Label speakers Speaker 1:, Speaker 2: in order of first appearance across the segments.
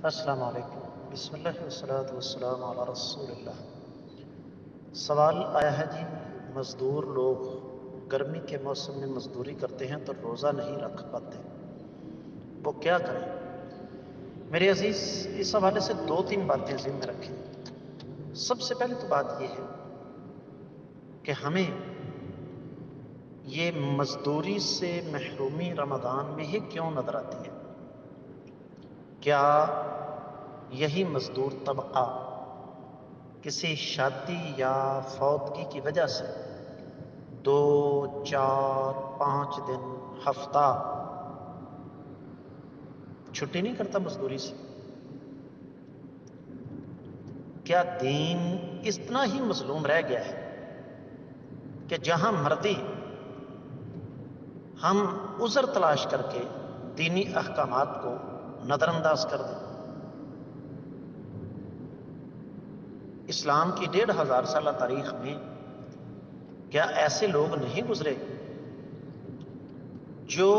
Speaker 1: السلام علیکم۔ بسم اللہ والصلاۃ والسلام علی رسول اللہ۔ سوال آیا ہے جی، مزدور لوگ گرمی کے موسم میں مزدوری کرتے ہیں تو روزہ نہیں رکھ پاتے، وہ کیا کریں؟ میرے عزیز، اس حوالے سے 2-3 باتیں ذہن میں رکھیں۔ سب سے پہلے تو بات یہ ہے کہ ہمیں یہ مزدوری سے محرومی رمضان میں ہی کیوں نظر آتی ہے؟ کیا یہی مزدور طبقہ کسی شادی یا فوتگی کی وجہ سے 2، 4، 5 دن، ہفتہ چھٹی نہیں کرتا مزدوری سے؟ کیا دین اتنا ہی مظلوم رہ گیا ہے کہ جہاں مردی ہم عذر تلاش کر کے دینی احکامات کو نظر انداز کر دیں؟ اسلام کی 1500 سالہ تاریخ میں کیا ایسے لوگ نہیں گزرے جو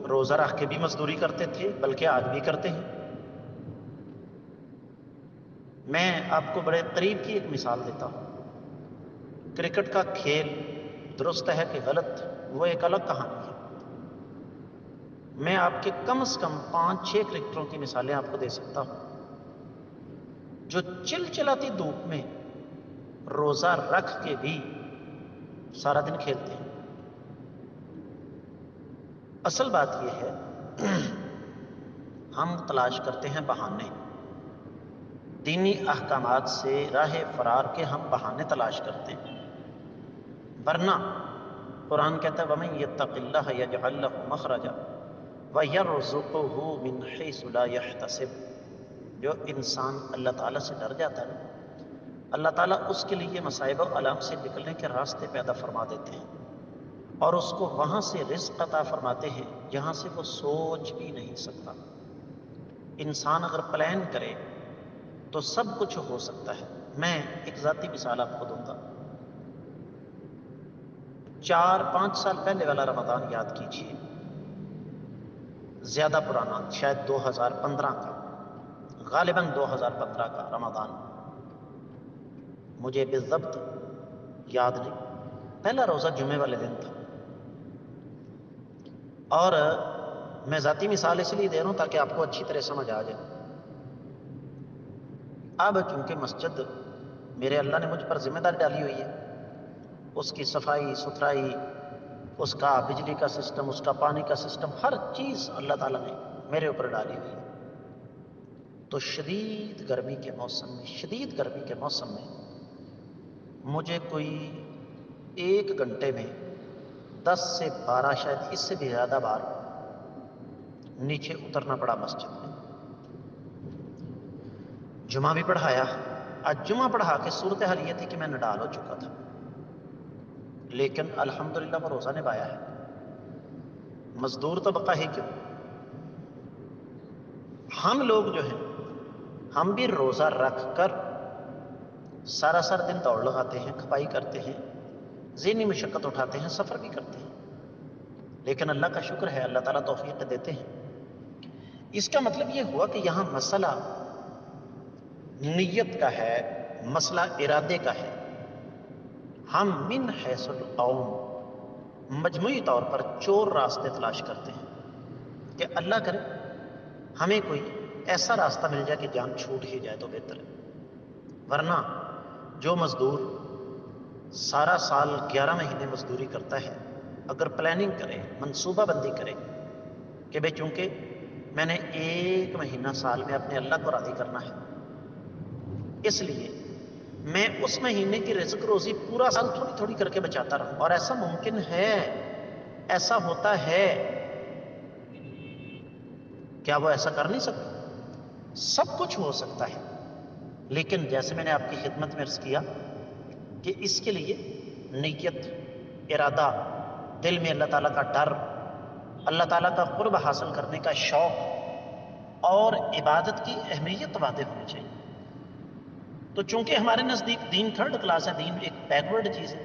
Speaker 1: روزہ رکھ کے بھی مزدوری کرتے تھے، بلکہ آج بھی کرتے ہیں؟ میں آپ کو بڑے قریب کی ایک مثال دیتا ہوں۔ کرکٹ کا کھیل درست ہے کہ غلط، وہ ایک الگ کہانی ہے۔ میں آپ کے کم از کم 5-6 کرکٹروں کی مثالیں آپ کو دے سکتا ہوں جو چلچلاتی دھوپ میں روزہ رکھ کے بھی سارا دن کھیلتے ہیں۔ اصل بات یہ ہے ہم تلاش کرتے ہیں بہانے، دینی احکامات سے راہ فرار کے ہم بہانے تلاش کرتے ہیں، ورنہ قرآن کہتا ہے وَمَن يَتَّقِ اللَّهَ يَجْعَل لَّهُ مَخْرَجًا وَيَرْزُقْهُ مِنْ حَيْثُ لَا يَحْتَسِبُ۔ جو انسان اللہ تعالیٰ سے ڈر جاتا ہے نا، اللہ تعالیٰ اس کے لیے مصائب و آلام سے نکلنے کے راستے پیدا فرما دیتے ہیں، اور اس کو وہاں سے رزق عطا فرماتے ہیں جہاں سے وہ سوچ بھی نہیں سکتا۔ انسان اگر پلان کرے تو سب کچھ ہو سکتا ہے۔ میں ایک ذاتی مثال آپ کو دوں گا۔ 4-5 سال پہلے والا رمضان یاد کیجیے، زیادہ پرانا، شاید 2015 کا، غالباً 2015 کا رمضان، مجھے بالضبط یاد نہیں۔ پہلا روزہ جمعے والے دن تھا، اور میں ذاتی مثال اس لیے دے رہا ہوں تاکہ آپ کو اچھی طرح سمجھ آ جائے۔ اب چونکہ مسجد میرے اللہ نے مجھ پر ذمہ داری ڈالی ہوئی ہے، اس کی صفائی ستھرائی، اس کا بجلی کا سسٹم، اس کا پانی کا سسٹم، ہر چیز اللہ تعالیٰ نے میرے اوپر ڈالی ہوئی ہے۔ تو شدید گرمی کے موسم میں مجھے کوئی 1 گھنٹے میں 10 سے 12، شاید اس سے بھی زیادہ بار نیچے اترنا پڑا مسجد میں۔ جمعہ بھی پڑھایا۔ آج جمعہ پڑھا کے صورتحال یہ تھی کہ میں نڈال ہو چکا تھا، لیکن الحمدللہ وہ روزہ نبھایا ہے۔ مزدور طبقہ ہی کیوں، ہم لوگ جو ہیں، ہم بھی روزہ رکھ کر سارا دن دوڑ لگاتے ہیں، کھپائی کرتے ہیں، ذہنی مشقت اٹھاتے ہیں، سفر بھی کرتے ہیں، لیکن اللہ کا شکر ہے اللہ تعالیٰ توفیق دیتے ہیں۔ اس کا مطلب یہ ہوا کہ یہاں مسئلہ نیت کا ہے، مسئلہ ارادے کا ہے۔ ہم من حیث القوم مجموعی طور پر چور راستے تلاش کرتے ہیں کہ اللہ کرے ہمیں کوئی ایسا راستہ مل جائے کہ جان چھوٹ ہی جائے تو بہتر ہے، ورنہ جو مزدور سارا سال 11 مہینے مزدوری کرتا ہے، اگر پلاننگ کرے، منصوبہ بندی کرے کہ بھئی چونکہ میں نے 1 مہینہ سال میں اپنے اللہ کو راضی کرنا ہے، اس لیے میں اس مہینے کی رزق روزی پورا سال تھوڑی تھوڑی کر کے بچاتا رہوں، اور ایسا ممکن ہے، ایسا ہوتا ہے۔ کیا وہ ایسا کر نہیں سکتا؟ سب کچھ ہو سکتا ہے، لیکن جیسے میں نے آپ کی خدمت میں عرض کیا کہ اس کے لیے نیت، ارادہ، دل میں اللہ تعالیٰ کا ڈر، اللہ تعالیٰ کا قرب حاصل کرنے کا شوق اور عبادت کی اہمیت واضح ہونی چاہیے۔ تو چونکہ ہمارے نزدیک دین 3rd کلاس ہے، دین ایک بیکورڈ چیز ہے،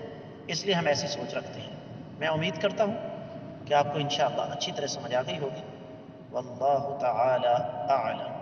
Speaker 1: اس لیے ہم ایسی سوچ رکھتے ہیں۔ میں امید کرتا ہوں کہ آپ کو انشاءاللہ اچھی طرح سمجھ آ گئی ہوگی۔ واللہ تعالی اعلم۔